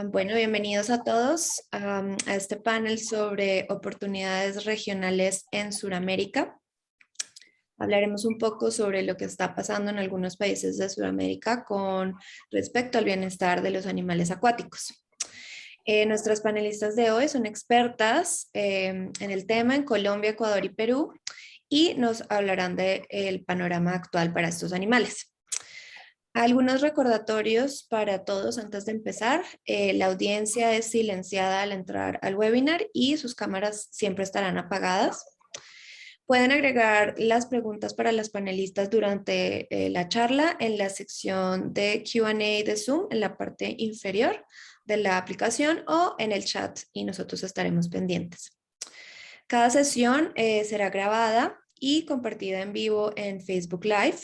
Bueno, bienvenidos a todos a este panel sobre oportunidades regionales en Sudamérica. Hablaremos un poco sobre lo que está pasando en algunos países de Sudamérica con respecto al bienestar de los animales acuáticos. Nuestras panelistas de hoy son expertas en el tema en Colombia, Ecuador y Perú y nos hablarán del panorama actual para estos animales. Algunos recordatorios para todos antes de empezar. La audiencia es silenciada al entrar al webinar y sus cámaras siempre estarán apagadas. Pueden agregar las preguntas para las panelistas durante la charla en la sección de Q&A de Zoom en la parte inferior de la aplicación o en el chat y nosotros estaremos pendientes. Cada sesión será grabada y compartida en vivo en Facebook Live.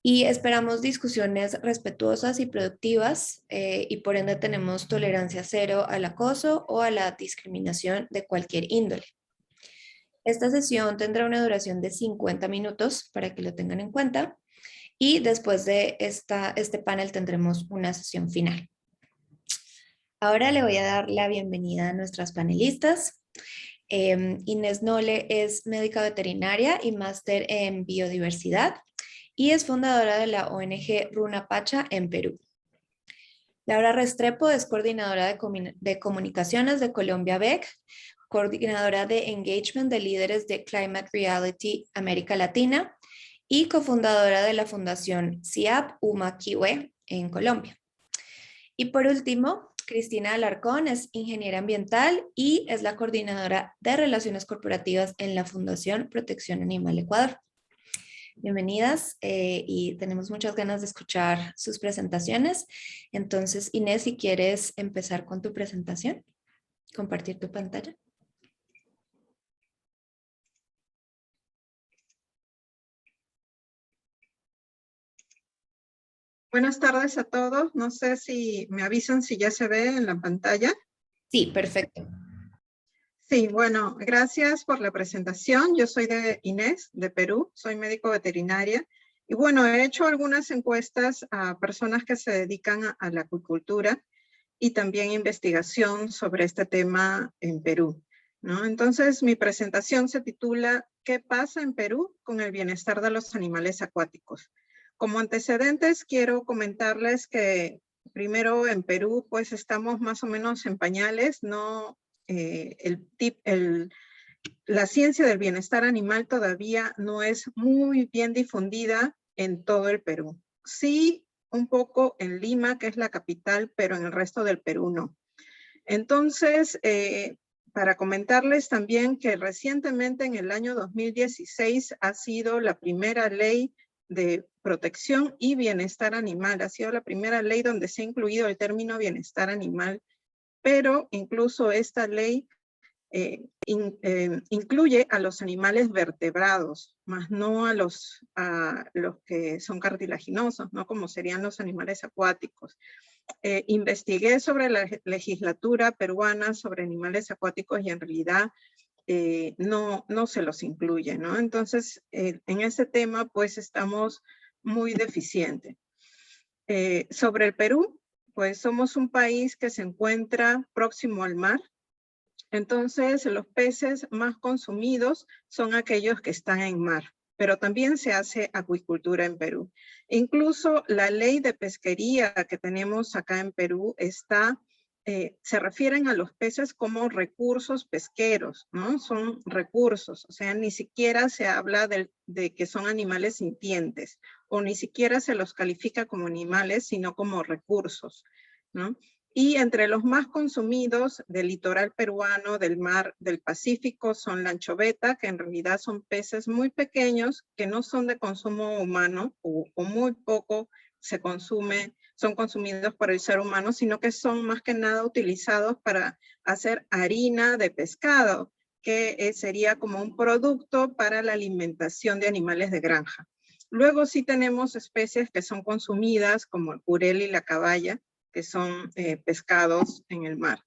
Y esperamos discusiones respetuosas y productivas y por ende tenemos tolerancia cero al acoso o a la discriminación de cualquier índole. Esta sesión tendrá una duración de 50 minutos para que lo tengan en cuenta y después de este panel tendremos una sesión final. Ahora le voy a dar la bienvenida a nuestras panelistas. Inés Nole es médica veterinaria y máster en biodiversidad y es fundadora de la ONG Runa Pacha en Perú. Laura Restrepo es coordinadora de comunicaciones de Colombia BEC, coordinadora de engagement de líderes de Climate Reality América Latina y cofundadora de la Fundación CIAP UMA Kiwe en Colombia. Y por último, Cristina Alarcón es ingeniera ambiental y es la coordinadora de relaciones corporativas en la Fundación Protección Animal Ecuador. Bienvenidas y tenemos muchas ganas de escuchar sus presentaciones. Entonces, Inés, si quieres empezar con tu presentación, compartir tu pantalla. Buenas tardes a todos. No sé si me avisan si ya se ve en la pantalla. Sí, perfecto. Sí, bueno, gracias por la presentación. Yo soy Inés, de Perú, soy médico veterinaria. Y bueno, he hecho algunas encuestas a personas que se dedican a la acuicultura y también investigación sobre este tema en Perú, ¿no? Entonces, mi presentación se titula ¿Qué pasa en Perú con el bienestar de los animales acuáticos? Como antecedentes, quiero comentarles que primero en Perú, pues estamos más o menos en pañales, no la ciencia del bienestar animal todavía no es muy bien difundida en todo el Perú. Sí, un poco en Lima, que es la capital, pero en el resto del Perú no. Entonces, para comentarles también que recientemente en el año 2016 ha sido la primera ley de protección y bienestar animal. Ha sido la primera ley donde se ha incluido el término bienestar animal, pero incluso esta ley incluye a los animales vertebrados, más no a los que son cartilaginosos, ¿no? Como serían los animales acuáticos. Investigué sobre la legislatura peruana sobre animales acuáticos y en realidad no se los incluye, ¿no? Entonces, en ese tema, pues estamos muy deficientes. Sobre el Perú, pues somos un país que se encuentra próximo al mar. Entonces, los peces más consumidos son aquellos que están en mar, pero también se hace acuicultura en Perú. Incluso la ley de pesquería que tenemos acá en Perú se refieren a los peces como recursos pesqueros, ¿no? Son recursos, o sea, ni siquiera se habla de que son animales sintientes, o ni siquiera se los califica como animales, sino como recursos, ¿no? Y entre los más consumidos del litoral peruano, del mar del Pacífico, son la anchoveta, que en realidad son peces muy pequeños que no son de consumo humano o muy poco son consumidos por el ser humano, sino que son más que nada utilizados para hacer harina de pescado, que sería como un producto para la alimentación de animales de granja. Luego sí tenemos especies que son consumidas como el jurel y la caballa, que son pescados en el mar,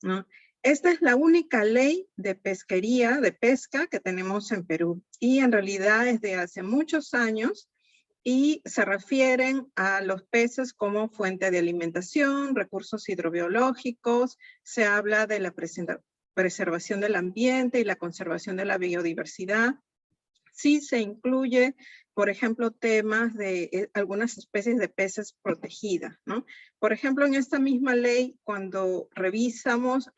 ¿no? Esta es la única ley de pesquería, de pesca que tenemos en Perú. Y en realidad desde hace muchos años y se refieren a los peces como fuente de alimentación, recursos hidrobiológicos, se habla de la preservación del ambiente y la conservación de la biodiversidad. Sí se incluye, por ejemplo, temas de algunas especies de peces protegidas, ¿no? Por ejemplo, en esta misma ley, cuando revisamos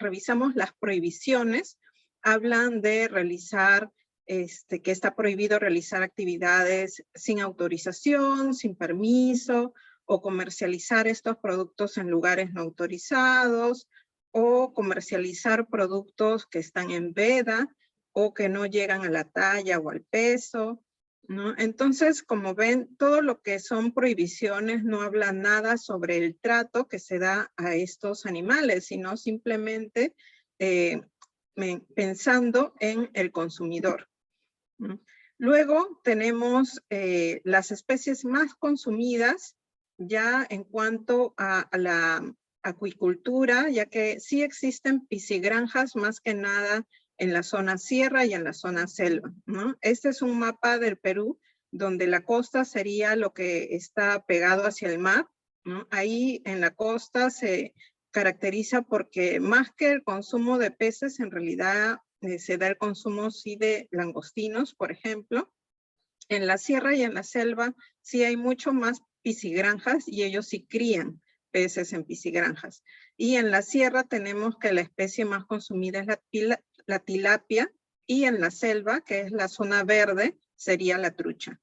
las prohibiciones, hablan de realizar, que está prohibido realizar actividades sin autorización, sin permiso, o comercializar estos productos en lugares no autorizados, o comercializar productos que están en veda, o que no llegan a la talla o al peso, ¿no? Entonces, como ven, todo lo que son prohibiciones no habla nada sobre el trato que se da a estos animales, sino simplemente pensando en el consumidor, ¿no? Luego tenemos las especies más consumidas ya en cuanto a la acuicultura, ya que sí existen piscigranjas más que nada en la zona sierra y en la zona selva, ¿no? Este es un mapa del Perú, donde la costa sería lo que está pegado hacia el mar, ¿no? Ahí en la costa se caracteriza porque más que el consumo de peces, en realidad se da el consumo sí de langostinos, por ejemplo. En la sierra y en la selva sí hay mucho más piscigranjas y ellos sí crían peces en piscigranjas. Y en la sierra tenemos que la especie más consumida es la tilapia, y en la selva, que es la zona verde, sería la trucha.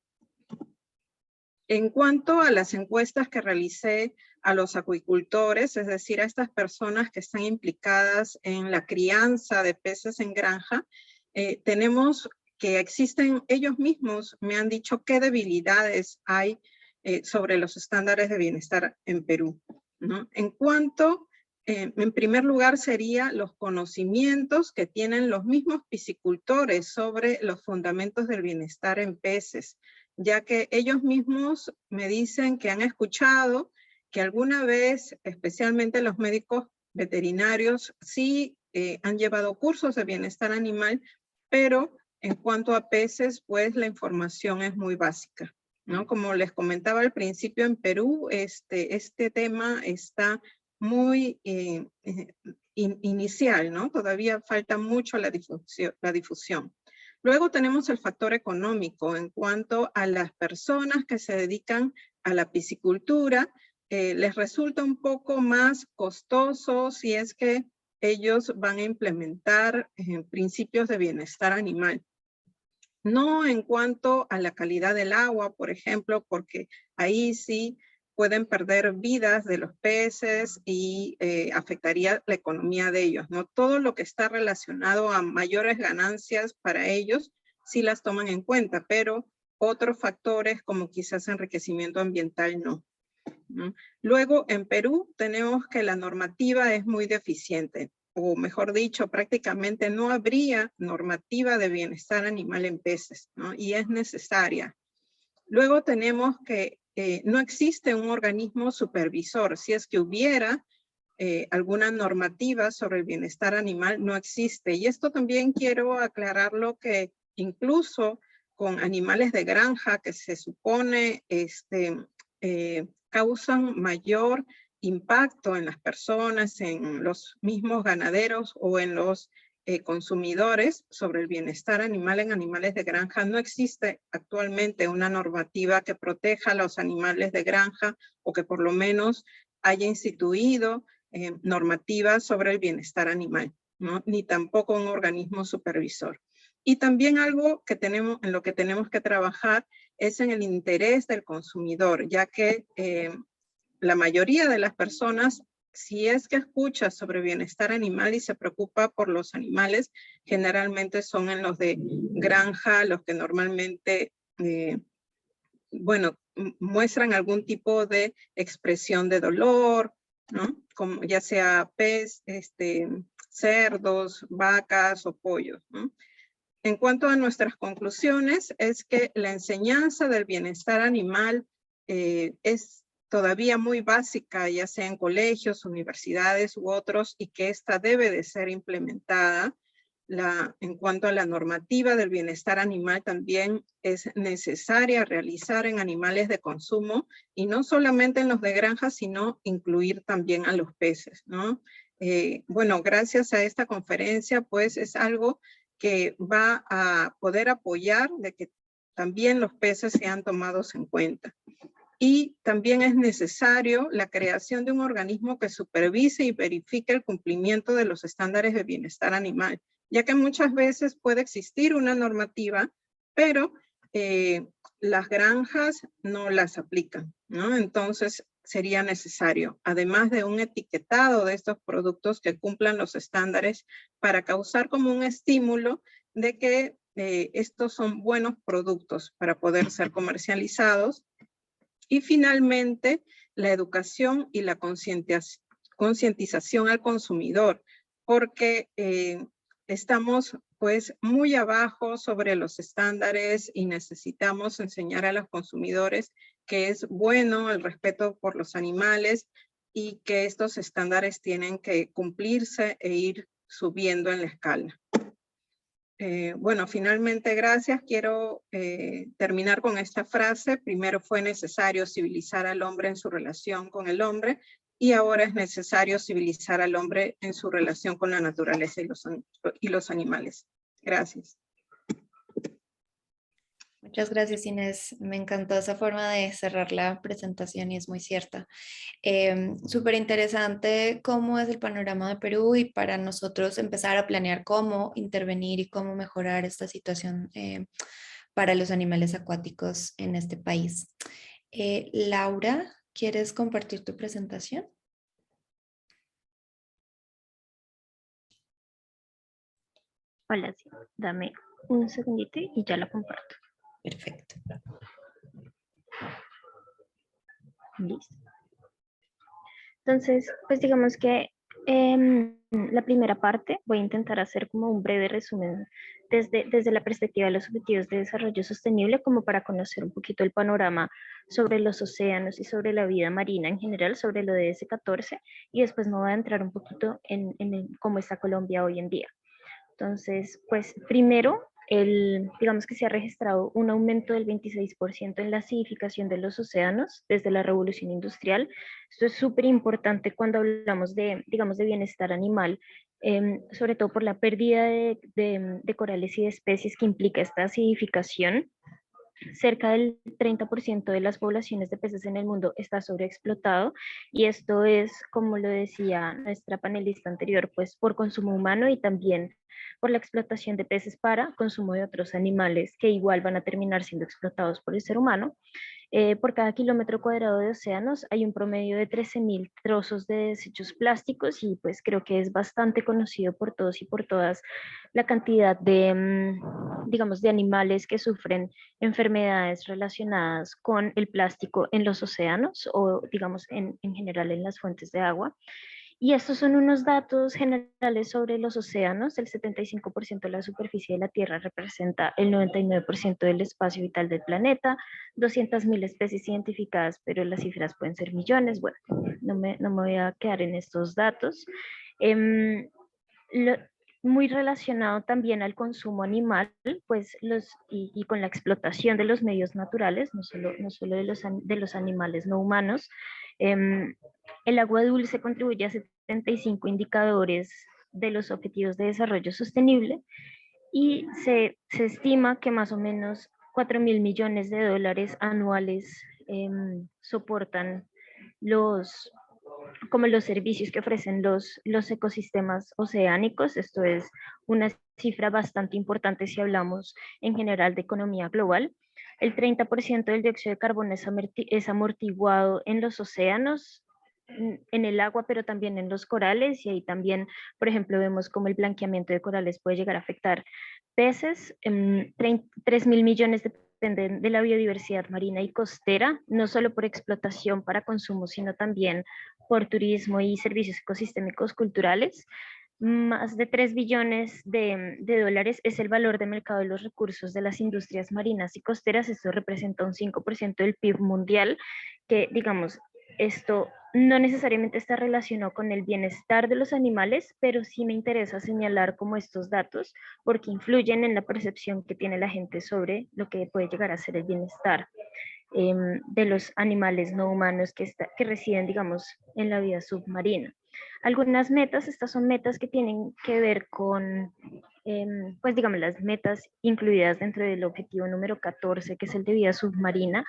En cuanto a las encuestas que realicé a los acuicultores, es decir, a estas personas que están implicadas en la crianza de peces en granja, tenemos que existen, ellos mismos me han dicho qué debilidades hay sobre los estándares de bienestar en Perú, ¿no? En primer lugar, sería los conocimientos que tienen los mismos piscicultores sobre los fundamentos del bienestar en peces, ya que ellos mismos me dicen que han escuchado que alguna vez, especialmente los médicos veterinarios, sí han llevado cursos de bienestar animal, pero en cuanto a peces, pues la información es muy básica, ¿no? Como les comentaba al principio, en Perú este tema está muy inicial, ¿no? Todavía falta mucho la difusión. Luego tenemos el factor económico en cuanto a las personas que se dedican a la piscicultura. Les resulta un poco más costoso si es que ellos van a implementar principios de bienestar animal. No en cuanto a la calidad del agua, por ejemplo, porque ahí sí pueden perder vidas de los peces y afectaría la economía de ellos, ¿no? Todo lo que está relacionado a mayores ganancias para ellos sí las toman en cuenta, pero otros factores como quizás enriquecimiento ambiental no, ¿no? Luego, en Perú tenemos que la normativa es muy deficiente, o mejor dicho, prácticamente no habría normativa de bienestar animal en peces, ¿no? Y es necesaria. Luego tenemos que no existe un organismo supervisor. Si es que hubiera alguna normativa sobre el bienestar animal, no existe. Y esto también quiero aclararlo, que incluso con animales de granja que se supone causan mayor impacto en las personas, en los mismos ganaderos o en los consumidores sobre el bienestar animal en animales de granja. No existe actualmente una normativa que proteja a los animales de granja, o que por lo menos haya instituido normativas sobre el bienestar animal, ¿no? Ni tampoco un organismo supervisor. Y también algo que en lo que tenemos que trabajar es en el interés del consumidor, ya que la mayoría de las personas, si es que escucha sobre bienestar animal y se preocupa por los animales, generalmente son en los de granja, los que normalmente, bueno, muestran algún tipo de expresión de dolor, ¿no? Como ya sea cerdos, vacas o pollos, ¿no? En cuanto a nuestras conclusiones, es que la enseñanza del bienestar animal es todavía muy básica, ya sea en colegios, universidades u otros, y que esta debe de ser implementada. En cuanto a la normativa del bienestar animal, también es necesaria realizar en animales de consumo y no solamente en los de granja, sino incluir también a los peces, ¿no? Bueno, gracias a esta conferencia, pues es algo que va a poder apoyar de que también los peces sean tomados en cuenta. Y también es necesario la creación de un organismo que supervise y verifique el cumplimiento de los estándares de bienestar animal, ya que muchas veces puede existir una normativa, pero las granjas no las aplican, ¿no? Entonces sería necesario, además de un etiquetado de estos productos que cumplan los estándares, para causar como un estímulo de que estos son buenos productos para poder ser comercializados. Y finalmente, la educación y la concientización al consumidor, porque estamos pues muy abajo sobre los estándares y necesitamos enseñar a los consumidores que es bueno el respeto por los animales y que estos estándares tienen que cumplirse e ir subiendo en la escala. Bueno, finalmente, gracias. Quiero terminar con esta frase. Primero fue necesario civilizar al hombre en su relación con el hombre y ahora es necesario civilizar al hombre en su relación con la naturaleza y los animales. Gracias. Muchas gracias, Inés. Me encantó esa forma de cerrar la presentación y es muy cierta. Súper interesante cómo es el panorama de Perú y para nosotros empezar a planear cómo intervenir y cómo mejorar esta situación para los animales acuáticos en este país. Laura, ¿quieres compartir tu presentación? Hola, sí. Dame un segundito y ya la comparto. Perfecto. Listo. Entonces, pues digamos que la primera parte voy a intentar hacer como un breve resumen desde la perspectiva de los objetivos de desarrollo sostenible, como para conocer un poquito el panorama sobre los océanos y sobre la vida marina en general, sobre lo de DS14, y después me voy a entrar un poquito en cómo está Colombia hoy en día. Entonces, pues primero, digamos que se ha registrado un aumento del 26% en la acidificación de los océanos desde la revolución industrial. Esto es súper importante cuando hablamos de, digamos, de bienestar animal, sobre todo por la pérdida de corales y de especies que implica esta acidificación. Cerca del 30% de las poblaciones de peces en el mundo está sobreexplotado y esto es, como lo decía nuestra panelista anterior, pues por consumo humano y también por la explotación de peces para consumo de otros animales que igual van a terminar siendo explotados por el ser humano. Por cada kilómetro cuadrado de océanos hay un promedio de 13.000 trozos de desechos plásticos y pues creo que es bastante conocido por todos y por todas la cantidad de, digamos, de animales que sufren enfermedades relacionadas con el plástico en los océanos o digamos en general en las fuentes de agua. Y estos son unos datos generales sobre los océanos. El 75% de la superficie de la Tierra representa el 99% del espacio vital del planeta, 200.000 especies identificadas, pero las cifras pueden ser millones. Bueno, no me voy a quedar en estos datos. Muy relacionado también al consumo animal, pues y con la explotación de los medios naturales, no solo de los animales no humanos. El agua dulce contribuye a 75 indicadores de los objetivos de desarrollo sostenible y se estima que más o menos 4.000 millones de dólares anuales soportan como los servicios que ofrecen los ecosistemas oceánicos. Esto es una cifra bastante importante si hablamos en general de economía global. El 30% del dióxido de carbono es amortiguado en los océanos, en el agua, pero también en los corales, y ahí también, por ejemplo, vemos cómo el blanqueamiento de corales puede llegar a afectar peces. 3.000 millones dependen de la biodiversidad marina y costera, no solo por explotación para consumo, sino también por turismo y servicios ecosistémicos culturales. Más de 3 billones de dólares es el valor de mercado de los recursos de las industrias marinas y costeras. Esto representa un 5% del PIB mundial, que digamos, esto no necesariamente está relacionado con el bienestar de los animales, pero sí me interesa señalar como estos datos porque influyen en la percepción que tiene la gente sobre lo que puede llegar a ser el bienestar de los animales no humanos que residen, digamos, en la vida submarina. Algunas metas, estas son metas que tienen que ver con, pues digamos, las metas incluidas dentro del objetivo número 14, que es el de vida submarina.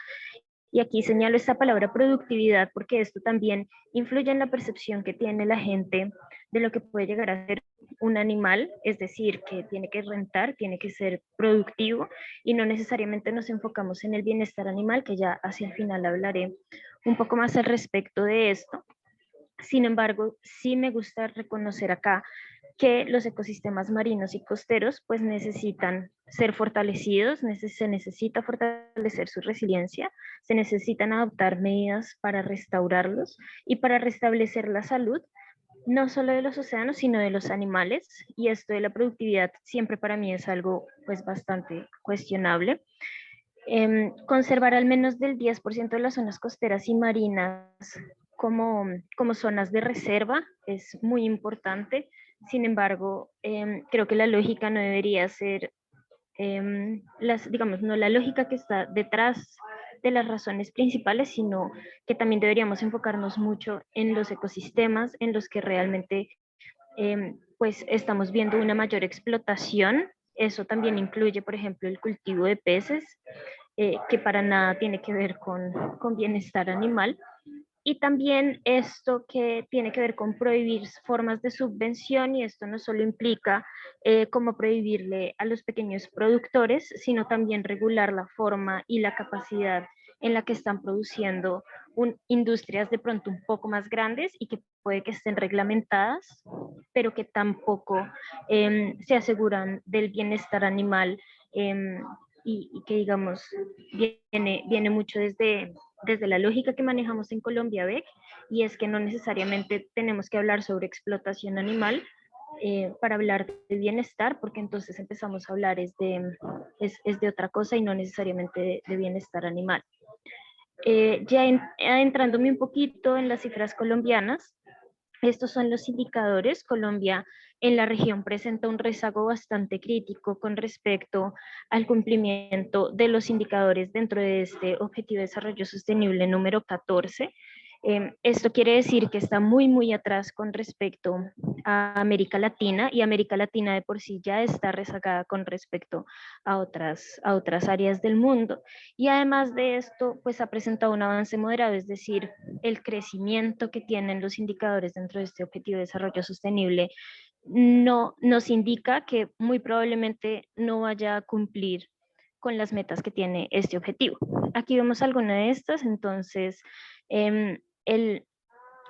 Y aquí señalo esta palabra productividad porque esto también influye en la percepción que tiene la gente de lo que puede llegar a ser un animal, es decir, que tiene que rentar, tiene que ser productivo y no necesariamente nos enfocamos en el bienestar animal, que ya hacia el final hablaré un poco más al respecto de esto. Sin embargo, sí me gusta reconocer acá que los ecosistemas marinos y costeros pues necesitan ser fortalecidos, se necesita fortalecer su resiliencia, se necesitan adoptar medidas para restaurarlos y para restablecer la salud, no solo de los océanos, sino de los animales. Y esto de la productividad siempre para mí es algo pues bastante cuestionable. Conservar al menos del 10% de las zonas costeras y marinas como zonas de reserva es muy importante. Sin embargo, creo que la lógica no debería ser, digamos, no la lógica que está detrás de las razones principales, sino que también deberíamos enfocarnos mucho en los ecosistemas en los que realmente pues estamos viendo una mayor explotación. Eso también incluye, por ejemplo, el cultivo de peces, que para nada tiene que ver con bienestar animal. Y también esto que tiene que ver con prohibir formas de subvención, y esto no solo implica como prohibirle a los pequeños productores, sino también regular la forma y la capacidad en la que están produciendo industrias de pronto un poco más grandes y que puede que estén reglamentadas, pero que tampoco se aseguran del bienestar animal y que digamos viene mucho desde la lógica que manejamos en Colombia BEC, y es que no necesariamente tenemos que hablar sobre explotación animal para hablar de bienestar, porque entonces empezamos a hablar es de otra cosa y no necesariamente de bienestar animal. Ya adentrándome un poquito en las cifras colombianas, estos son los indicadores. Colombia en la región presenta un rezago bastante crítico con respecto al cumplimiento de los indicadores dentro de este Objetivo de Desarrollo Sostenible número 14. Esto quiere decir que está muy atrás con respecto a América Latina, y América Latina de por sí ya está rezagada con respecto a otras áreas del mundo. Y además de esto, pues ha presentado un avance moderado, es decir, el crecimiento que tienen los indicadores dentro de este Objetivo de Desarrollo Sostenible no nos indica que muy probablemente no vaya a cumplir con las metas que tiene este objetivo. Aquí vemos alguna de estas. Entonces,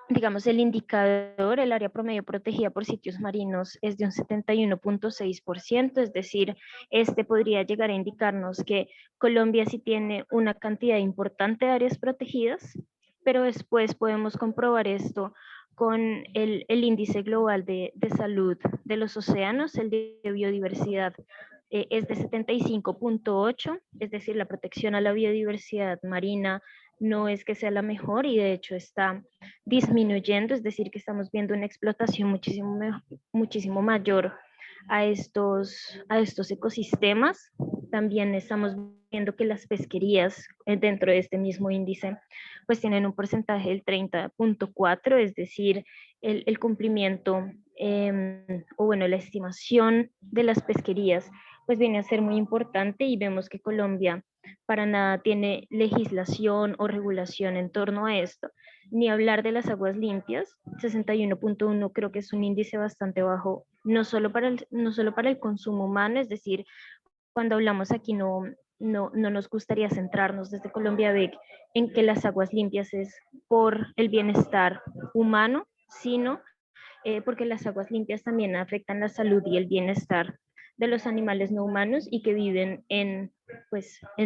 digamos, el indicador, el área promedio protegida por sitios marinos es de un 71.6%, es decir, este podría llegar a indicarnos que Colombia sí tiene una cantidad importante de áreas protegidas, pero después podemos comprobar esto con el índice global de salud de los océanos, el de biodiversidad es de 75.8, es decir, la protección a la biodiversidad marina no es que sea la mejor y de hecho está disminuyendo, es decir, que estamos viendo una explotación muchísimo mayor a estos ecosistemas. También estamos viendo que las pesquerías dentro de este mismo índice pues tienen un porcentaje del 30.4, es decir, el cumplimiento o bueno, la estimación de las pesquerías pues viene a ser muy importante, y vemos que Colombia para nada tiene legislación o regulación en torno a esto, ni hablar de las aguas limpias. 61.1 creo que es un índice bastante bajo, no solo para el consumo humano, es decir, cuando hablamos aquí no nos gustaría centrarnos desde Colombia BEC en que las aguas limpias es por el bienestar humano, sino porque las aguas limpias también afectan la salud y el bienestar de los animales no humanos y que viven en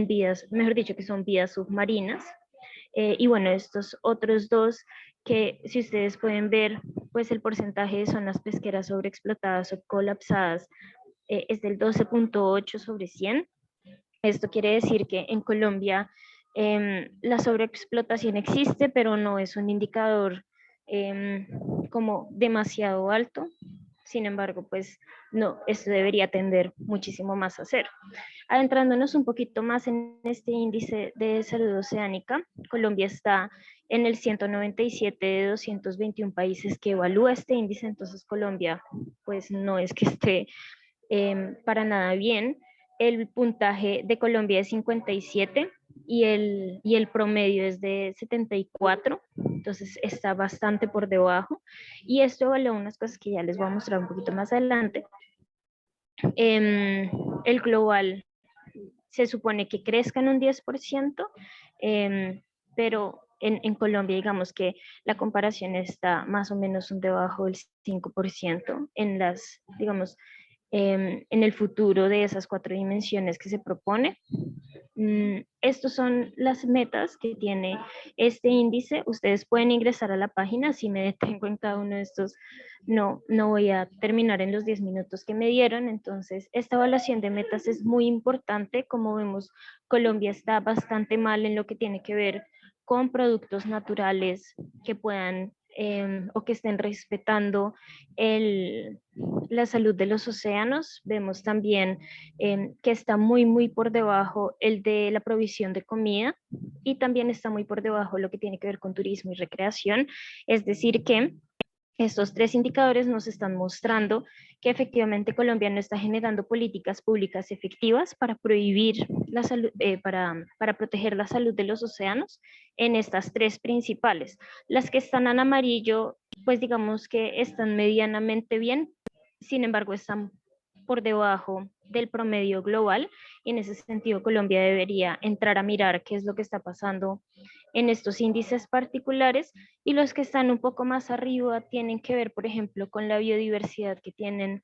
vías, mejor dicho, que son vías submarinas. Y bueno, estos otros dos que si ustedes pueden ver, pues el porcentaje de zonas pesqueras sobreexplotadas o colapsadas es del 12.8 sobre 100. Esto quiere decir que en Colombia La sobreexplotación existe, pero no es un indicador como demasiado alto. Sin embargo, pues no, esto debería tender muchísimo más a cero. Adentrándonos un poquito más en este índice de salud oceánica, Colombia está en el 197 de 221 países que evalúa este índice, entonces Colombia pues no es que esté para nada bien. El puntaje de Colombia es 57 y el promedio es de 74, entonces está bastante por debajo. Y esto evalúa unas cosas que ya les voy a mostrar un poquito más adelante. El global se supone que crezca en un 10%, pero en Colombia digamos que la comparación está más o menos un debajo del 5% en las, digamos, en el futuro de esas 4 dimensiones que se propone. Estos son las metas que tiene este índice. Ustedes pueden ingresar a la página. Si me detengo en cada uno de estos, no voy a terminar en los 10 minutos que me dieron. Entonces, esta evaluación de metas es muy importante. Como vemos, Colombia está bastante mal en lo que tiene que ver con productos naturales que puedan o que estén respetando la salud de los océanos. Vemos también que está muy por debajo el de la provisión de comida y también está muy por debajo lo que tiene que ver con turismo y recreación. Es decir que estos 3 indicadores nos están mostrando que efectivamente Colombia no está generando políticas públicas efectivas para prohibir la salud, para proteger la salud de los océanos en estas 3 principales. Las que están en amarillo, pues digamos que están medianamente bien, sin embargo están por debajo del promedio global y en ese sentido Colombia debería entrar a mirar qué es lo que está pasando en estos índices particulares, y los que están un poco más arriba tienen que ver, por ejemplo, con la biodiversidad que tienen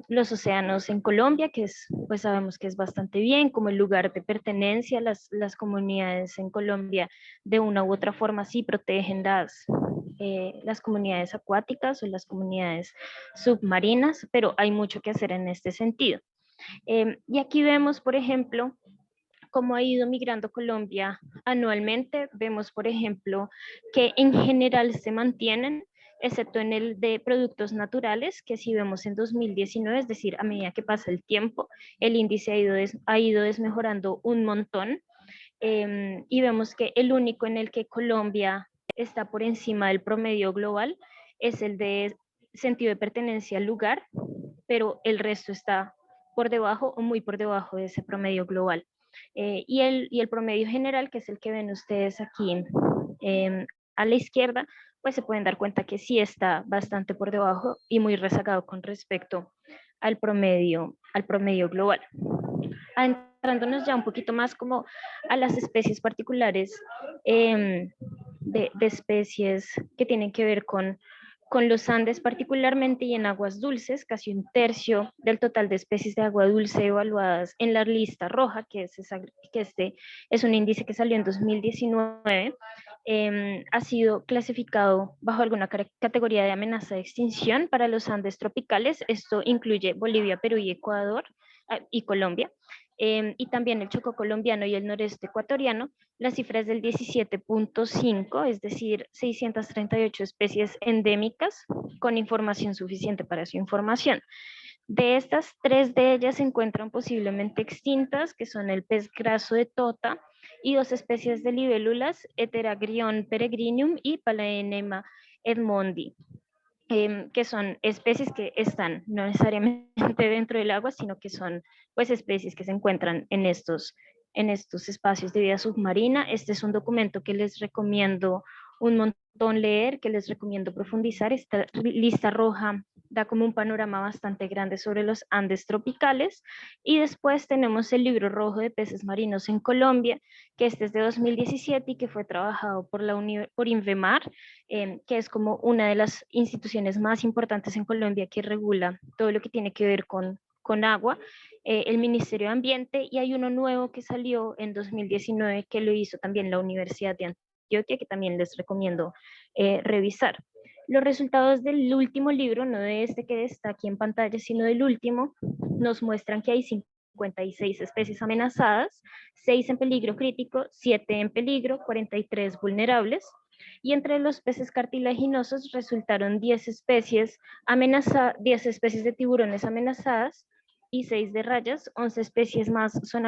los océanos en Colombia, que es, pues sabemos que es bastante bien, como el lugar de pertenencia. Las comunidades en Colombia de una u otra forma sí protegen las comunidades acuáticas o las comunidades submarinas, pero hay mucho que hacer en este sentido. Y aquí vemos, por ejemplo, cómo ha ido migrando Colombia anualmente. Vemos, por ejemplo, que en general se mantienen, excepto en el de productos naturales, que si vemos en 2019, es decir, a medida que pasa el tiempo, el índice ha ido desmejorando un montón. Y vemos que el único en el que Colombia está por encima del promedio global es el de sentido de pertenencia al lugar, pero el resto está por debajo o muy por debajo de ese promedio global. Y el promedio general, que es el que ven ustedes aquí a la izquierda, pues se pueden dar cuenta que sí está bastante por debajo y muy rezagado con respecto al promedio global. Adentrándonos ya un poquito más como a las especies particulares de especies que tienen que ver con los Andes particularmente y en aguas dulces. Casi un tercio del total de especies de agua dulce evaluadas en la lista roja, que este es un índice que salió en 2019, ha sido clasificado bajo alguna categoría de amenaza de extinción para los Andes tropicales. Esto incluye Bolivia, Perú y Ecuador y Colombia. Y también el Chocó colombiano y el noreste ecuatoriano. La cifra es del 17.5, es decir, 638 especies endémicas con información suficiente para su información. De estas, 3 de ellas se encuentran posiblemente extintas, que son el pez graso de Tota y 2 especies de libélulas, Heteragrion peregrinum y Palaenema edmondi, que son especies que están no necesariamente dentro del agua, sino que son pues especies que se encuentran en estos espacios de vida submarina. Este es un documento que les recomiendo un montón leer, que les recomiendo profundizar. Esta lista roja da como un panorama bastante grande sobre los Andes tropicales. Y después tenemos el libro rojo de peces marinos en Colombia, que este es de 2017 y que fue trabajado por Invemar, que es como una de las instituciones más importantes en Colombia que regula todo lo que tiene que ver con agua, el Ministerio de Ambiente, y hay uno nuevo que salió en 2019 que lo hizo también la Universidad de Antioquia, que también les recomiendo revisar. Los resultados del último libro, no de este que está aquí en pantalla, sino del último, nos muestran que hay 5 56 especies amenazadas, 6 en peligro crítico, 7 en peligro, 43 vulnerables. Y entre los peces cartilaginosos resultaron 10 especies de tiburones amenazadas y 6 de rayas, 11 especies más son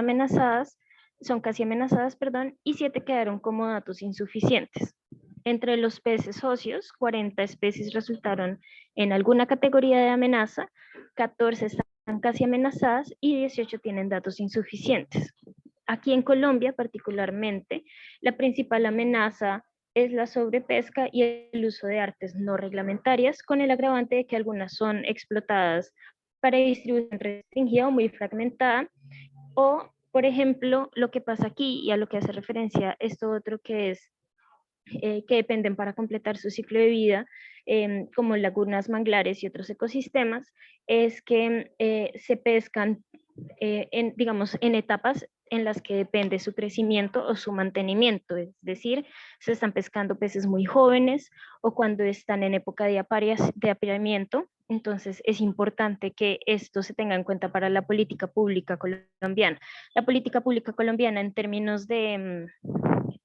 casi amenazadas, y 7 quedaron como datos insuficientes. Entre los peces óseos, 40 especies resultaron en alguna categoría de amenaza, 14 están casi amenazadas y 18 tienen datos insuficientes. Aquí en Colombia, particularmente, la principal amenaza es la sobrepesca y el uso de artes no reglamentarias, con el agravante de que algunas son explotadas para distribución restringida o muy fragmentada, o, por ejemplo, lo que pasa aquí y a lo que hace referencia esto otro que es que dependen para completar su ciclo de vida, como lagunas, manglares y otros ecosistemas, es que se pescan digamos, en etapas en las que depende su crecimiento o su mantenimiento, es decir, se están pescando peces muy jóvenes o cuando están en época de apareamiento. Entonces es importante que esto se tenga en cuenta para la política pública colombiana. La política pública colombiana en términos de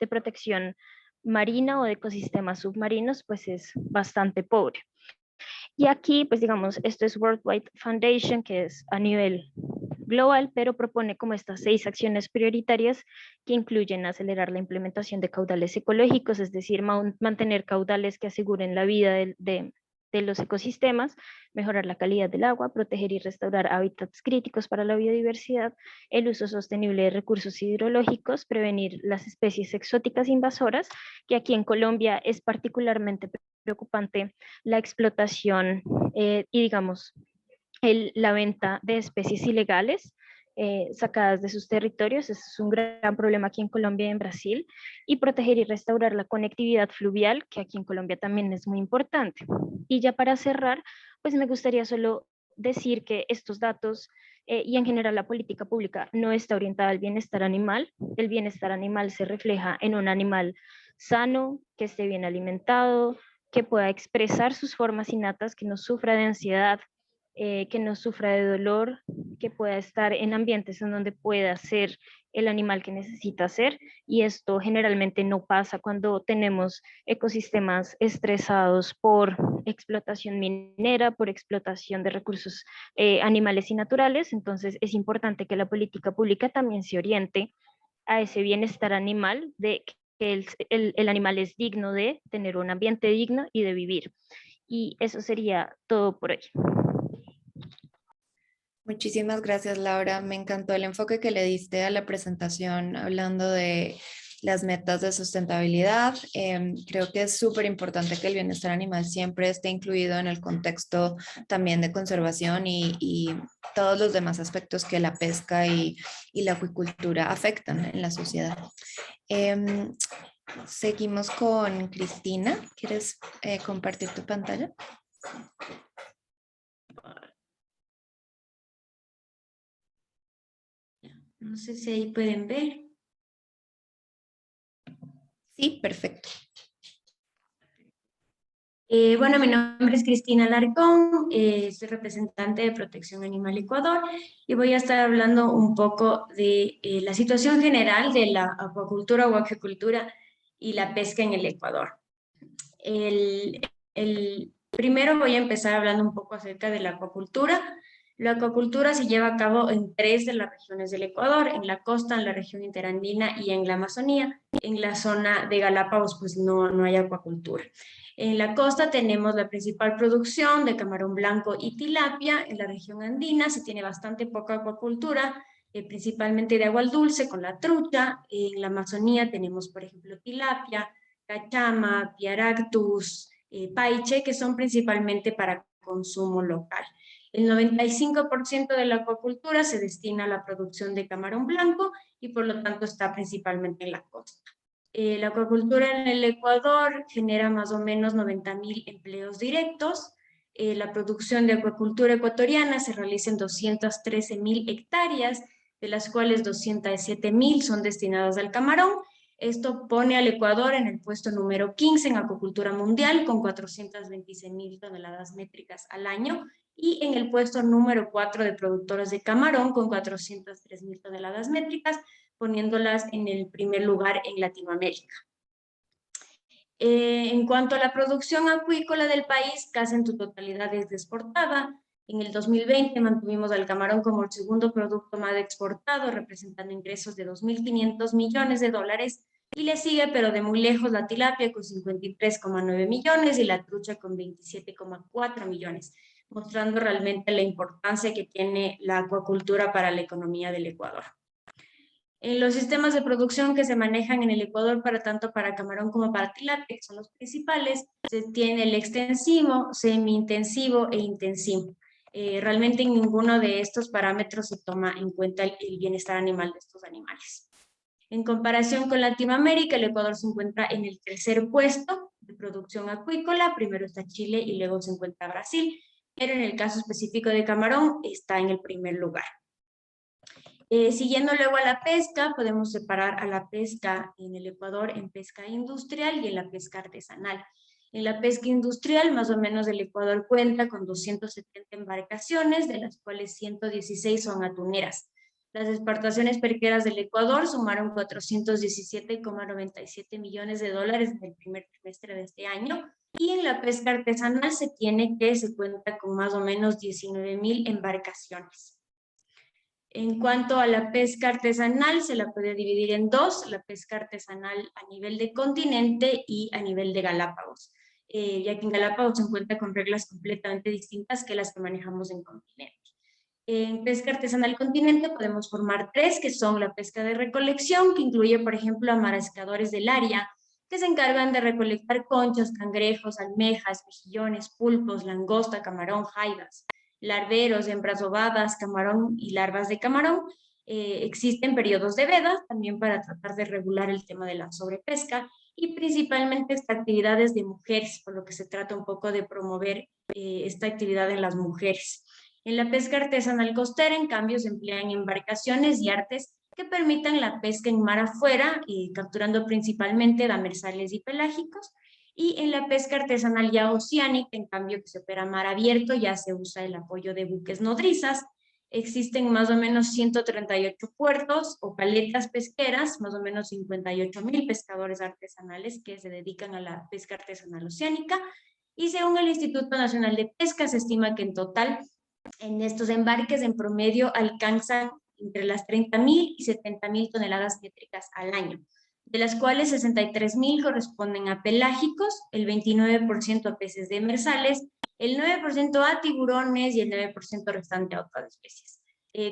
protección marina o de ecosistemas submarinos, pues es bastante pobre. Y aquí, pues digamos, esto es World Wide Foundation, que es a nivel global, pero propone como estas 6 acciones prioritarias que incluyen acelerar la implementación de caudales ecológicos, es decir, mantener caudales que aseguren la vida de los ecosistemas, mejorar la calidad del agua, proteger y restaurar hábitats críticos para la biodiversidad, el uso sostenible de recursos hidrológicos, prevenir las especies exóticas invasoras, que aquí en Colombia es particularmente preocupante la explotación y digamos la venta de especies ilegales sacadas de sus territorios. Ese es un gran problema aquí en Colombia y en Brasil. Y proteger y restaurar la conectividad fluvial, que aquí en Colombia también es muy importante. Y ya para cerrar, pues me gustaría solo decir que estos datos y en general la política pública no está orientada al bienestar animal. El bienestar animal se refleja en un animal sano, que esté bien alimentado, que pueda expresar sus formas innatas, que no sufra de ansiedad, que no sufra de dolor, que pueda estar en ambientes en donde pueda ser el animal que necesita ser, y esto generalmente no pasa cuando tenemos ecosistemas estresados por explotación minera, por explotación de recursos animales y naturales. Entonces es importante que la política pública también se oriente a ese bienestar animal, de que el animal es digno de tener un ambiente digno y de vivir. Y eso sería todo por hoy. Muchísimas gracias, Laura. Me encantó el enfoque que le diste a la presentación hablando de las metas de sustentabilidad. Creo que es súper importante que el bienestar animal siempre esté incluido en el contexto también de conservación y todos los demás aspectos que la pesca y la acuicultura afectan en la sociedad. Seguimos con Cristina. ¿Quieres compartir tu pantalla? No sé si ahí pueden ver. Sí, perfecto. Bueno, mi nombre es Cristina Alarcón, soy representante de Protección Animal Ecuador y voy a estar hablando un poco de la situación general de la acuacultura o acuicultura y la pesca en el Ecuador. Primero voy a empezar hablando un poco acerca de la acuacultura. La acuacultura se lleva a cabo en 3 de las regiones del Ecuador, en la costa, en la región interandina y en la Amazonía. En la zona de Galápagos pues no hay acuacultura. En la costa tenemos la principal producción de camarón blanco y tilapia. En la región andina se tiene bastante poca acuacultura, principalmente de agua dulce con la trucha. En la Amazonía tenemos, por ejemplo, tilapia, cachama, piaractus, paiche, que son principalmente para consumo local. El 95% de la acuacultura se destina a la producción de camarón blanco y por lo tanto está principalmente en la costa. La acuacultura en el Ecuador genera más o menos 90.000 empleos directos. La producción de acuacultura ecuatoriana se realiza en 213.000 hectáreas, de las cuales 207.000 son destinadas al camarón Esto pone al Ecuador en el puesto número 15 en acuicultura mundial con 426.000 toneladas métricas al año y en el puesto número 4 de productores de camarón con 403.000 toneladas métricas, poniéndolas en el primer lugar en Latinoamérica. En cuanto a la producción acuícola del país, casi en su totalidad es exportada. En el 2020 mantuvimos al camarón como el segundo producto más exportado, representando ingresos de 2.500 millones de dólares, y le sigue, pero de muy lejos, la tilapia con 53,9 millones y la trucha con 27,4 millones, mostrando realmente la importancia que tiene la acuacultura para la economía del Ecuador. En los sistemas de producción que se manejan en el Ecuador, tanto para camarón como para tilapia, que son los principales, se tiene el extensivo, semi-intensivo e intensivo. Realmente en ninguno de estos parámetros se toma en cuenta el bienestar animal de estos animales. En comparación con Latinoamérica, el Ecuador se encuentra en el tercer puesto de producción acuícola, primero está Chile y luego se encuentra Brasil, pero en el caso específico de camarón está en el primer lugar. Siguiendo luego a la pesca, podemos separar a la pesca en el Ecuador en pesca industrial y en la pesca artesanal. En la pesca industrial, más o menos el Ecuador cuenta con 270 embarcaciones, de las cuales 116 son atuneras. Las exportaciones pesqueras del Ecuador sumaron 417,97 millones de dólares en el primer trimestre de este año, y en la pesca artesanal se cuenta con más o menos 19.000 embarcaciones. En cuanto a la pesca artesanal, se la puede dividir en dos: la pesca artesanal a nivel de continente y a nivel de Galápagos, ya que en Galápagos se encuentra con reglas completamente distintas que las que manejamos en continente. En pesca artesanal continente podemos formar tres, que son la pesca de recolección, que incluye, por ejemplo, a mariscadores del área, que se encargan de recolectar conchas, cangrejos, almejas, mejillones, pulpos, langosta, camarón, jaivas. Larveros, hembras ovadas, camarón y larvas de camarón. Existen periodos de veda también para tratar de regular el tema de la sobrepesca, y principalmente esta actividad es de mujeres, por lo que se trata un poco de promover esta actividad en las mujeres. En la pesca artesanal costera, en cambio, se emplean embarcaciones y artes que permitan la pesca en mar afuera, capturando principalmente demersales y pelágicos. Y en la pesca artesanal ya oceánica, en cambio, que se opera a mar abierto, ya se usa el apoyo de buques nodrizas. Existen más o menos 138 puertos o caletas pesqueras, más o menos 58.000 pescadores artesanales que se dedican a la pesca artesanal oceánica. Y según el Instituto Nacional de Pesca, se estima que en total en estos embarques en promedio alcanzan entre las 30.000 y 70.000 toneladas métricas al año, de las cuales 63.000 corresponden a pelágicos, el 29% a peces demersales, el 9% a tiburones y el 9% restante a otras especies.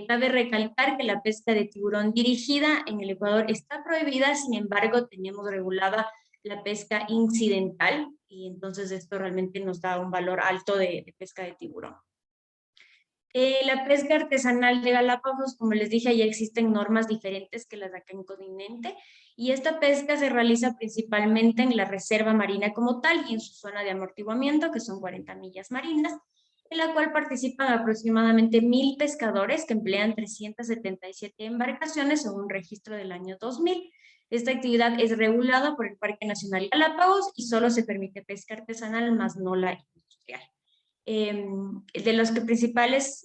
Cabe recalcar que la pesca de tiburón dirigida en el Ecuador está prohibida, sin embargo tenemos regulada la pesca incidental, y entonces esto realmente nos da un valor alto de pesca de tiburón. La pesca artesanal de Galápagos, como les dije, ya existen normas diferentes que las de acá en continente, y esta pesca se realiza principalmente en la reserva marina como tal y en su zona de amortiguamiento, que son 40 millas marinas, en la cual participan aproximadamente 1.000 pescadores que emplean 377 embarcaciones según un registro del año 2000. Esta actividad es regulada por el Parque Nacional Galápagos y solo se permite pesca artesanal, más no la industrial. De los que principales,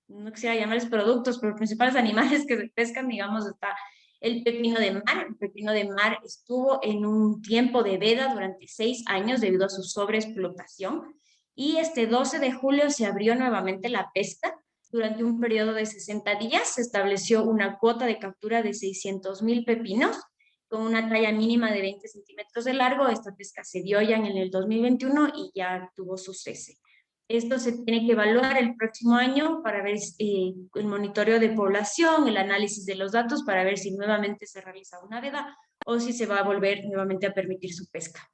no quisiera llamarles productos, pero principales animales que se pescan, digamos, está el pepino de mar. El pepino de mar estuvo en un tiempo de veda durante 6 años debido a su sobreexplotación, y este 12 de julio se abrió nuevamente la pesca. Durante un periodo de 60 días se estableció una cuota de captura de 600.000 pepinos, con una talla mínima de 20 centímetros de largo. Esta pesca se dio ya en el 2021 y ya tuvo su cese. Esto se tiene que evaluar el próximo año para ver el monitoreo de población, el análisis de los datos, para ver si nuevamente se realiza una veda o si se va a volver nuevamente a permitir su pesca.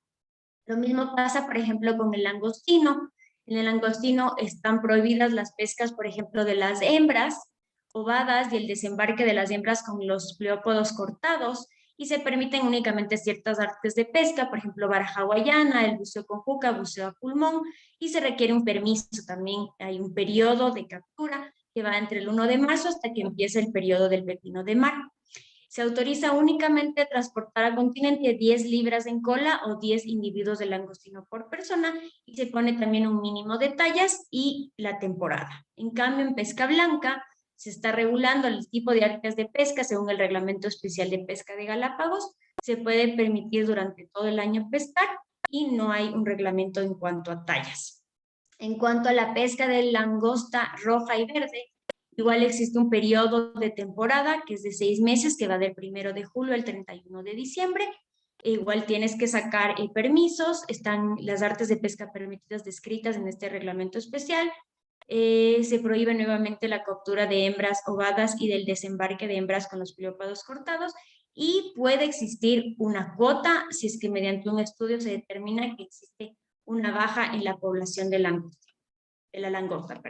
Lo mismo pasa, por ejemplo, con el langostino. En el langostino están prohibidas las pescas, por ejemplo, de las hembras ovadas y el desembarque de las hembras con los pleópodos cortados, y se permiten únicamente ciertas artes de pesca, por ejemplo, baraja hawaiana, el buceo con juca, buceo a pulmón, y se requiere un permiso también. Hay un periodo de captura que va entre el 1 de marzo hasta que empieza el periodo del pepino de mar. Se autoriza únicamente transportar al continente 10 libras en cola o 10 individuos de langostino por persona, y se pone también un mínimo de tallas y la temporada. En cambio, en pesca blanca se está regulando el tipo de artes de pesca según el Reglamento Especial de Pesca de Galápagos. Se puede permitir durante todo el año pescar y no hay un reglamento en cuanto a tallas. En cuanto a la pesca de langosta roja y verde, igual existe un periodo de temporada que es de 6 meses, que va del 1 de julio al 31 de diciembre. Igual tienes que sacar permisos, están las artes de pesca permitidas descritas en este reglamento especial. Se prohíbe nuevamente la captura de hembras ovadas y del desembarque de hembras con los pliópados cortados, y puede existir una cuota si es que mediante un estudio se determina que existe una baja en la población de la langosta.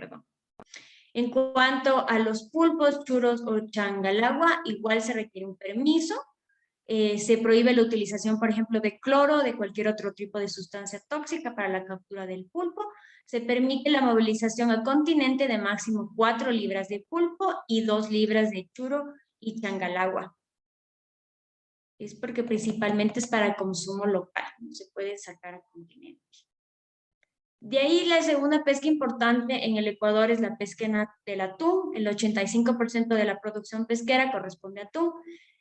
En cuanto a los pulpos, churos o changalagua, igual se requiere un permiso. Se prohíbe la utilización, por ejemplo, de cloro o de cualquier otro tipo de sustancia tóxica para la captura del pulpo. Se permite la movilización al continente de máximo 4 libras de pulpo y 2 libras de churo y changalagua. Es porque principalmente es para consumo local, no se puede sacar al continente. De ahí la segunda pesca importante en el Ecuador es la pesca del atún. El 85% de la producción pesquera corresponde a atún.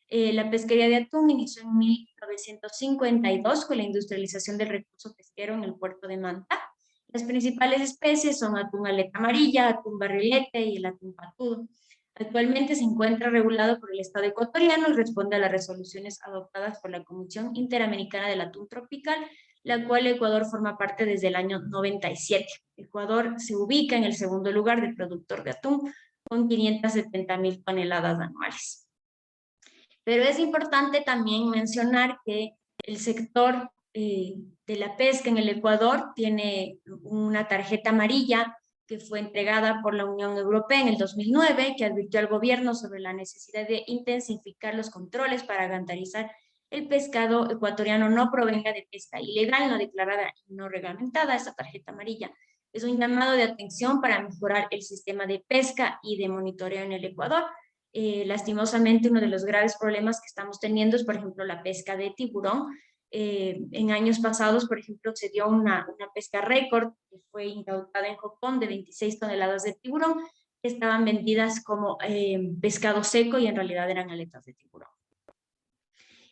La pesquería de atún inició en 1952 con la industrialización del recurso pesquero en el puerto de Manta. Las principales especies son atún aleta amarilla, atún barrilete y el atún patudo. Actualmente se encuentra regulado por el Estado ecuatoriano y responde a las resoluciones adoptadas por la Comisión Interamericana del Atún Tropical, la cual Ecuador forma parte desde el año 97. Ecuador se ubica en el segundo lugar de productor de atún, con 570,000 toneladas anuales. Pero es importante también mencionar que el sector de la pesca en el Ecuador tiene una tarjeta amarilla que fue entregada por la Unión Europea en el 2009, que advirtió al gobierno sobre la necesidad de intensificar los controles para garantizar el pescado ecuatoriano no provenga de pesca ilegal, no declarada y no reglamentada. Esta tarjeta amarilla es un llamado de atención para mejorar el sistema de pesca y de monitoreo en el Ecuador. Lastimosamente, uno de los graves problemas que estamos teniendo es, por ejemplo, la pesca de tiburón. En años pasados, por ejemplo, se dio una pesca récord que fue incautada en Jocón de 26 toneladas de tiburón, que estaban vendidas como pescado seco y en realidad eran aletas de tiburón.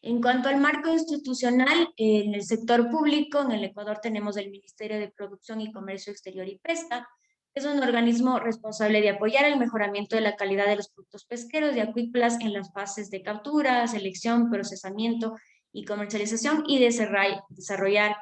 En cuanto al marco institucional, en el sector público, en el Ecuador tenemos el Ministerio de Producción y Comercio Exterior y Pesca. Es un organismo responsable de apoyar el mejoramiento de la calidad de los productos pesqueros y acuícolas en las fases de captura, selección, procesamiento y comercialización, y desarrollar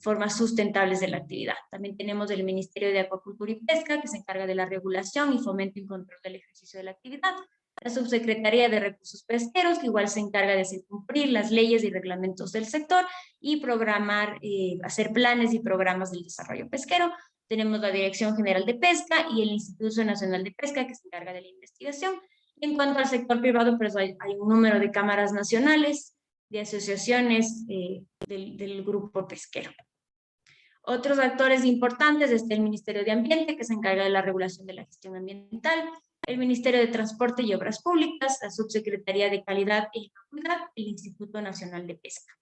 formas sustentables de la actividad. También tenemos el Ministerio de Acuacultura y Pesca, que se encarga de la regulación y fomento y control del ejercicio de la actividad. La Subsecretaría de Recursos Pesqueros, que igual se encarga de hacer cumplir las leyes y reglamentos del sector y programar, hacer planes y programas del desarrollo pesquero. Tenemos la Dirección General de Pesca y el Instituto Nacional de Pesca, que se encarga de la investigación. Y en cuanto al sector privado, pues hay un número de cámaras nacionales, de asociaciones del grupo pesquero. Otros actores importantes es el Ministerio de Ambiente, que se encarga de la regulación de la gestión ambiental, el Ministerio de Transporte y Obras Públicas, la Subsecretaría de Calidad e Inocuidad, el Instituto Nacional de Pesca.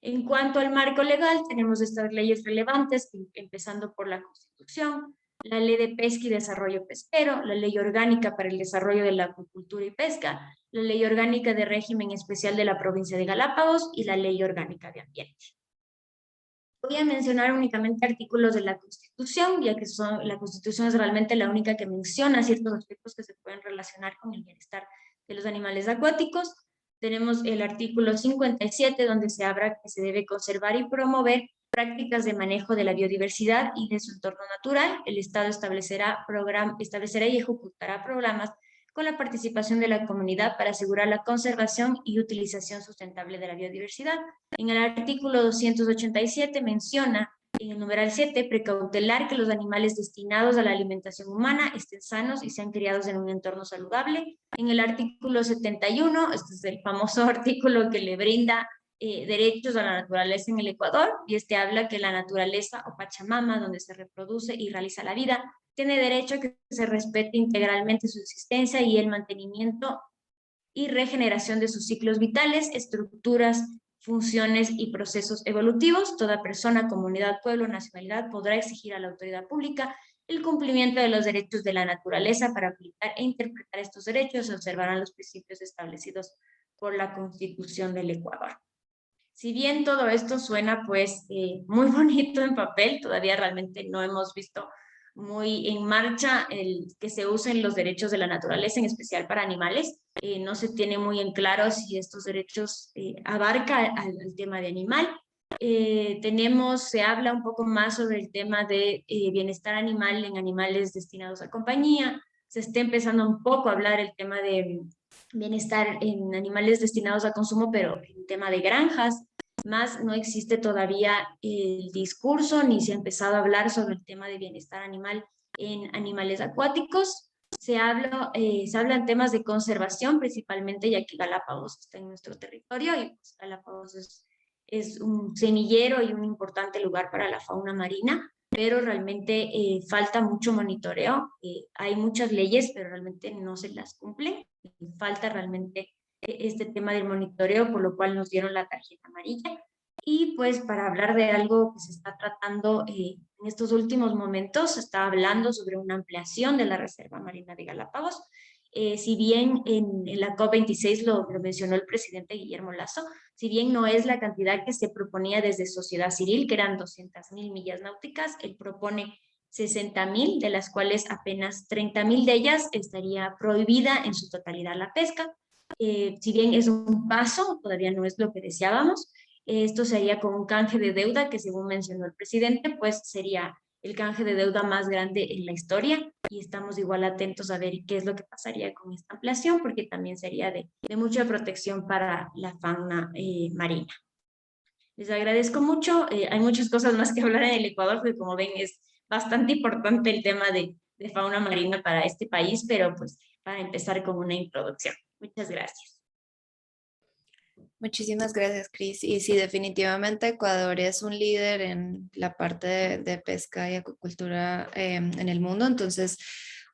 En cuanto al marco legal, tenemos estas leyes relevantes, empezando por la Constitución, la Ley de Pesca y Desarrollo Pesquero, la Ley Orgánica para el Desarrollo de la Acuicultura y Pesca, la Ley Orgánica de Régimen Especial de la Provincia de Galápagos y la Ley Orgánica de Ambiente. Voy a mencionar únicamente artículos de la Constitución, ya que la Constitución es realmente la única que menciona ciertos aspectos que se pueden relacionar con el bienestar de los animales acuáticos. Tenemos el artículo 57, donde se habla que se debe conservar y promover prácticas de manejo de la biodiversidad y de su entorno natural. El Estado establecerá y ejecutará programas con la participación de la comunidad para asegurar la conservación y utilización sustentable de la biodiversidad. En el artículo 287 menciona, en el numeral 7, precautelar que los animales destinados a la alimentación humana estén sanos y sean criados en un entorno saludable. En el artículo 71, este es el famoso artículo que le brinda derechos a la naturaleza en el Ecuador, y este habla que la naturaleza o Pachamama, donde se reproduce y realiza la vida, tiene derecho a que se respete integralmente su existencia y el mantenimiento y regeneración de sus ciclos vitales, estructuras, funciones y procesos evolutivos. Toda persona, comunidad, pueblo, nacionalidad podrá exigir a la autoridad pública el cumplimiento de los derechos de la naturaleza para aplicar e interpretar estos derechos. Se observarán los principios establecidos por la Constitución del Ecuador. Si bien todo esto suena pues muy bonito en papel, todavía realmente no hemos visto muy en marcha el que se usen los derechos de la naturaleza, en especial para animales. No se tiene muy en claro si estos derechos abarca al tema de animal. Se habla un poco más sobre el tema de bienestar animal en animales destinados a compañía. Se está empezando un poco a hablar el tema de bienestar en animales destinados a consumo, pero en tema de granjas. Más no existe todavía el discurso ni se ha empezado a hablar sobre el tema de bienestar animal en animales acuáticos. Se hablan temas de conservación principalmente, ya que Galápagos está en nuestro territorio y pues, Galápagos es un semillero y un importante lugar para la fauna marina, pero realmente falta mucho monitoreo. Hay muchas leyes, pero realmente no se las cumplen. Falta realmente este tema del monitoreo, por lo cual nos dieron la tarjeta amarilla. Y pues para hablar de algo que se está tratando en estos últimos momentos, se está hablando sobre una ampliación de la Reserva Marina de Galápagos. Si bien en la COP26 lo mencionó el presidente Guillermo Lasso, si bien no es la cantidad que se proponía desde sociedad civil, que eran 200.000 millas náuticas, él propone 60.000, de las cuales apenas 30.000 de ellas estaría prohibida en su totalidad la pesca. Si bien es un paso, todavía no es lo que deseábamos. Esto sería con un canje de deuda que, según mencionó el presidente, pues sería el canje de deuda más grande en la historia, y estamos igual atentos a ver qué es lo que pasaría con esta ampliación, porque también sería de mucha protección para la fauna marina. Les agradezco mucho. Hay muchas cosas más que hablar en el Ecuador, porque como ven es bastante importante el tema de fauna marina para este país, pero pues para empezar con una introducción. Muchas gracias. Muchísimas gracias, Cris. Y sí, definitivamente Ecuador es un líder en la parte de pesca y acuicultura en el mundo. Entonces,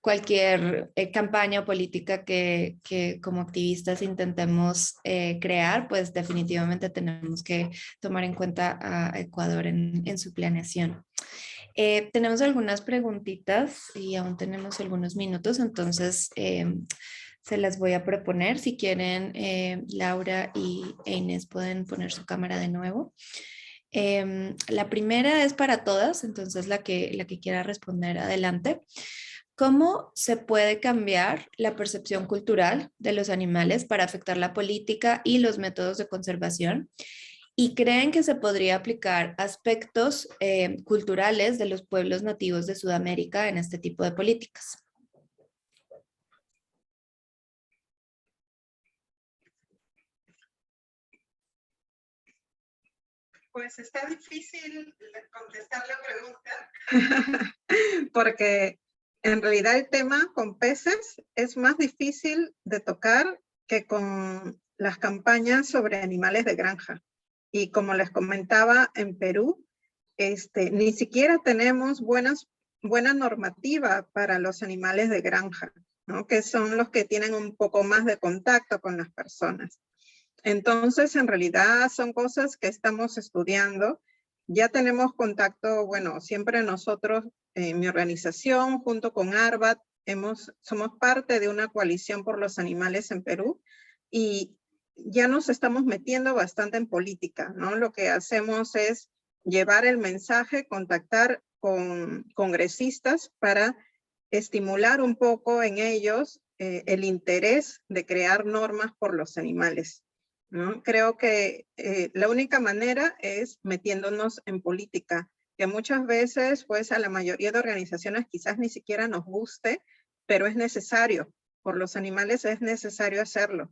cualquier campaña o política que como activistas intentemos crear, pues definitivamente tenemos que tomar en cuenta a Ecuador en su planeación. Tenemos algunas preguntitas y aún tenemos algunos minutos, entonces se las voy a proponer. Si quieren, Laura e Inés pueden poner su cámara de nuevo. La primera es para todas, entonces la que quiera responder, adelante. ¿Cómo se puede cambiar la percepción cultural de los animales para afectar la política y los métodos de conservación? ¿Y creen que se podría aplicar aspectos culturales de los pueblos nativos de Sudamérica en este tipo de políticas? Pues está difícil contestar la pregunta porque en realidad el tema con peces es más difícil de tocar que con las campañas sobre animales de granja. Y como les comentaba, en Perú ni siquiera tenemos buena normativa para los animales de granja, ¿no? Que son los que tienen un poco más de contacto con las personas. Entonces, en realidad son cosas que estamos estudiando. Ya tenemos contacto, bueno, siempre nosotros, mi organización, junto con ARBAT, somos parte de una coalición por los animales en Perú y ya nos estamos metiendo bastante en política, ¿no? Lo que hacemos es llevar el mensaje, contactar con congresistas para estimular un poco en ellos el interés de crear normas por los animales, ¿no? Creo que la única manera es metiéndonos en política, que muchas veces pues a la mayoría de organizaciones quizás ni siquiera nos guste, pero es necesario, por los animales es necesario hacerlo.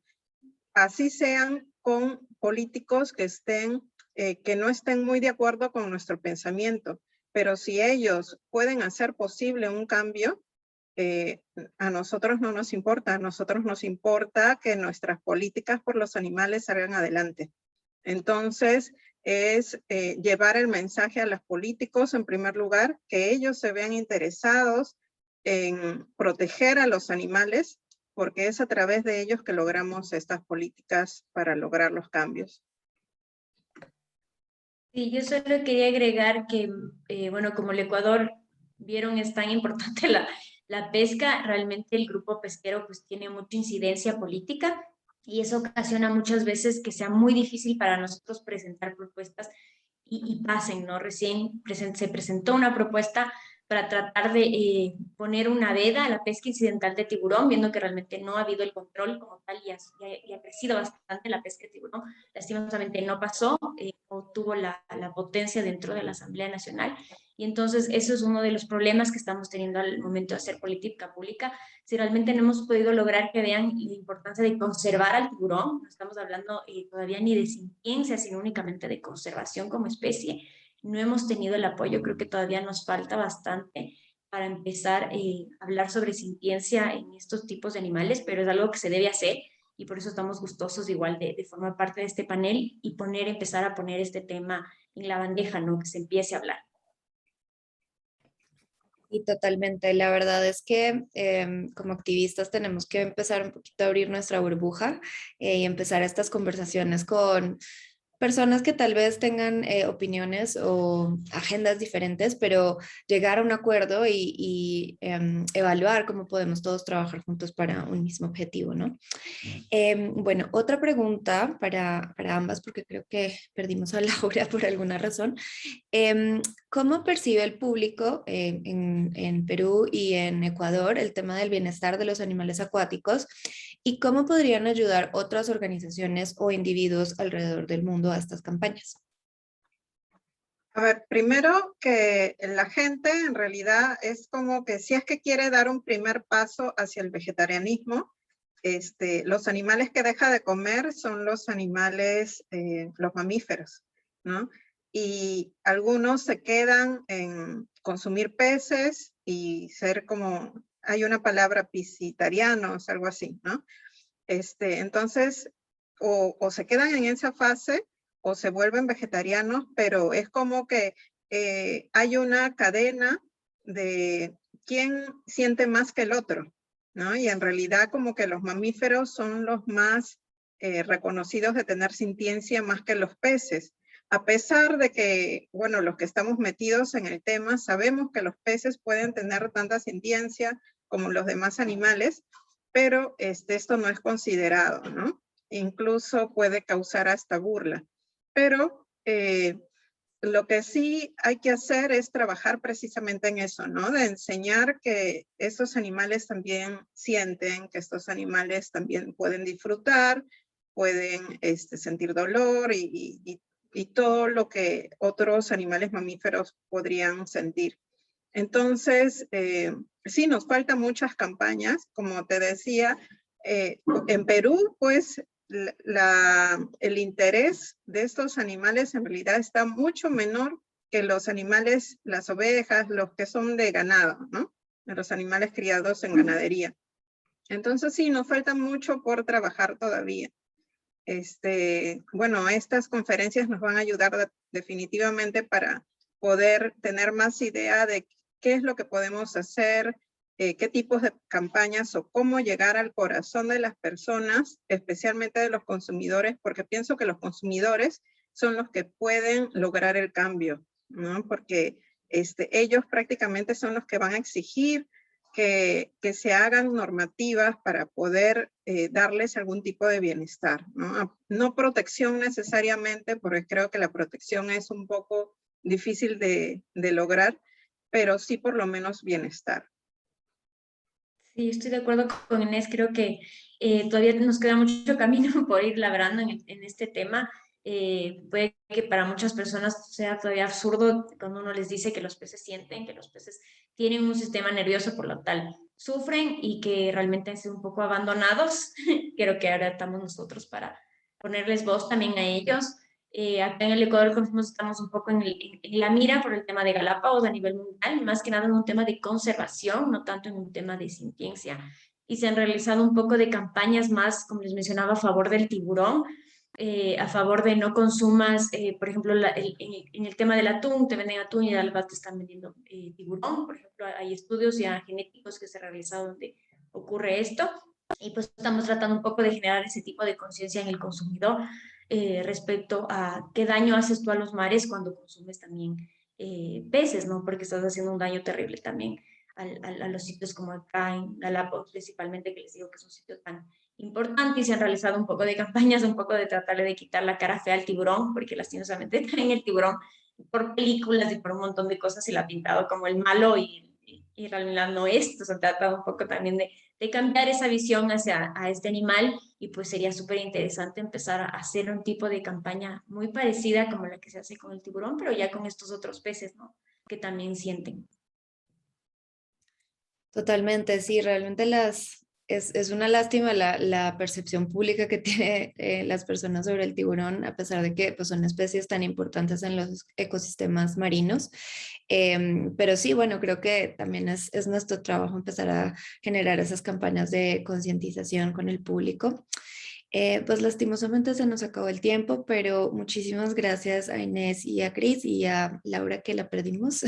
Así sean con políticos que no estén muy de acuerdo con nuestro pensamiento, pero si ellos pueden hacer posible un cambio, a nosotros no nos importa, a nosotros nos importa que nuestras políticas por los animales salgan adelante. Entonces, es llevar el mensaje a los políticos, en primer lugar, que ellos se vean interesados en proteger a los animales porque es a través de ellos que logramos estas políticas para lograr los cambios. Sí, yo solo quería agregar que, bueno, como el Ecuador vieron es tan importante la pesca, realmente el grupo pesquero pues tiene mucha incidencia política y eso ocasiona muchas veces que sea muy difícil para nosotros presentar propuestas y pasen, ¿no? Recién se presentó una propuesta para tratar de poner una veda a la pesca incidental de tiburón, viendo que realmente no ha habido el control como tal y ha crecido bastante la pesca de tiburón. Lastimosamente no pasó, no tuvo la potencia dentro de la Asamblea Nacional. Y entonces eso es uno de los problemas que estamos teniendo al momento de hacer política pública. Si realmente no hemos podido lograr que vean la importancia de conservar al tiburón, no estamos hablando todavía ni de ciencia, sino únicamente de conservación como especie, no hemos tenido el apoyo, creo que todavía nos falta bastante para empezar a hablar sobre ciencia en estos tipos de animales, pero es algo que se debe hacer y por eso estamos gustosos igual de formar parte de este panel y empezar a poner este tema en la bandeja, ¿no? Que se empiece a hablar. Y totalmente, la verdad es que como activistas tenemos que empezar un poquito a abrir nuestra burbuja y empezar estas conversaciones con personas que tal vez tengan opiniones o agendas diferentes, pero llegar a un acuerdo y evaluar cómo podemos todos trabajar juntos para un mismo objetivo, ¿no? Bueno, otra pregunta para ambas, porque creo que perdimos a Laura por alguna razón. ¿Cómo percibe el público en Perú y en Ecuador el tema del bienestar de los animales acuáticos y cómo podrían ayudar otras organizaciones o individuos alrededor del mundo a estas campañas? A ver, primero que la gente en realidad es como que si es que quiere dar un primer paso hacia el vegetarianismo, los animales que deja de comer son los animales, los mamíferos, ¿no? Y algunos se quedan en consumir peces y ser como, hay una palabra piscitarianos, algo así, ¿no? Entonces, o se quedan en esa fase o se vuelven vegetarianos, pero es como que hay una cadena de quién siente más que el otro, ¿no? Y en realidad como que los mamíferos son los más reconocidos de tener sintiencia más que los peces. A pesar de que, bueno, los que estamos metidos en el tema sabemos que los peces pueden tener tanta sintiencia como los demás animales, pero esto no es considerado, ¿no? Incluso puede causar hasta burla. Pero lo que sí hay que hacer es trabajar precisamente en eso, ¿no? De enseñar que estos animales también sienten, que estos animales también pueden disfrutar, pueden sentir dolor y todo lo que otros animales mamíferos podrían sentir. Entonces, sí, nos faltan muchas campañas, como te decía. En Perú, pues, el interés de estos animales en realidad está mucho menor que los animales, las ovejas, los que son de ganado, ¿no? Los animales criados en ganadería. Entonces, sí, nos falta mucho por trabajar todavía. Bueno, estas conferencias nos van a ayudar definitivamente para poder tener más idea de qué es lo que podemos hacer, qué tipos de campañas o cómo llegar al corazón de las personas, especialmente de los consumidores, porque pienso que los consumidores son los que pueden lograr el cambio, ¿no? Porque ellos prácticamente son los que van a exigir que se hagan normativas para poder darles algún tipo de bienestar, ¿no? No protección necesariamente, porque creo que la protección es un poco difícil de lograr, pero sí por lo menos bienestar. Sí, estoy de acuerdo con Inés, creo que todavía nos queda mucho camino por ir labrando en este tema. Puede que para muchas personas sea todavía absurdo cuando uno les dice que los peces sienten, que los peces tienen un sistema nervioso, por lo tal sufren y que realmente han sido un poco abandonados. Creo que ahora estamos nosotros para ponerles voz también a ellos. Acá en el Ecuador, como decimos, estamos un poco en la mira por el tema de Galápagos a nivel mundial, más que nada en un tema de conservación, no tanto en un tema de ciencia. Y se han realizado un poco de campañas más, como les mencionaba, a favor del tiburón, a favor de no consumas, por ejemplo, en el tema del atún, te venden atún y de alba te están vendiendo tiburón. Por ejemplo, hay estudios ya genéticos que se han realizado donde ocurre esto. y pues estamos tratando un poco de generar ese tipo de conciencia en el consumidor respecto a qué daño haces tú a los mares cuando consumes también peces, ¿no? Porque estás haciendo un daño terrible también a los sitios como acá en Galápagos, principalmente, que les digo que es un sitio tan importante, y se han realizado un poco de campañas, un poco de tratarle de quitar la cara fea al tiburón, porque lastimosamente también el tiburón, por películas y por un montón de cosas, se le ha pintado como el malo y en realidad no es. Se ha tratado un poco también de cambiar esa visión hacia a este animal, y pues sería súper interesante empezar a hacer un tipo de campaña muy parecida como la que se hace con el tiburón, pero ya con estos otros peces, ¿no? Que también sienten. Totalmente, sí, realmente es una lástima la percepción pública que tienen las personas sobre el tiburón, a pesar de que pues, son especies tan importantes en los ecosistemas marinos. Pero sí, bueno, creo que también es nuestro trabajo empezar a generar esas campañas de concientización con el público. Pues lastimosamente se nos acabó el tiempo, pero muchísimas gracias a Inés y a Cris y a Laura, que la perdimos,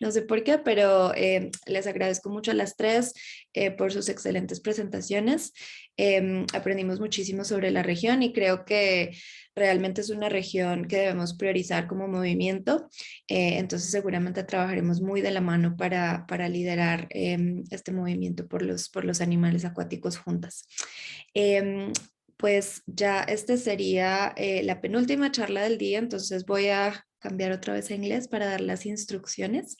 no sé por qué, pero les agradezco mucho a las tres por sus excelentes presentaciones. Aprendimos muchísimo sobre la región y creo que realmente es una región que debemos priorizar como movimiento. Entonces seguramente trabajaremos muy de la mano para liderar este movimiento por los animales acuáticos juntas. Pues ya este sería la penúltima charla del día, entonces voy a cambiar otra vez a inglés para dar las instrucciones.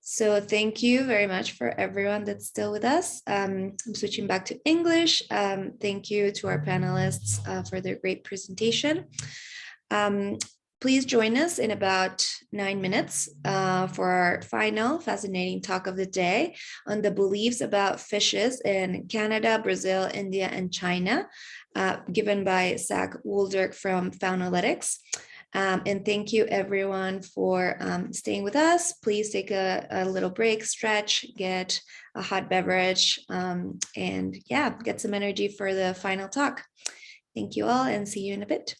So thank you very much for everyone that's still with us. I'm switching back to English. Thank you to our panelists for their great presentation. Please join us in about 9 minutes for our final fascinating talk of the day on the beliefs about fishes in Canada, Brazil, India, and China, given by Zach Wooldirk from Faunalytics. And thank you everyone for staying with us. Please take a little break, stretch, get a hot beverage, and yeah, get some energy for the final talk. Thank you all and see you in a bit.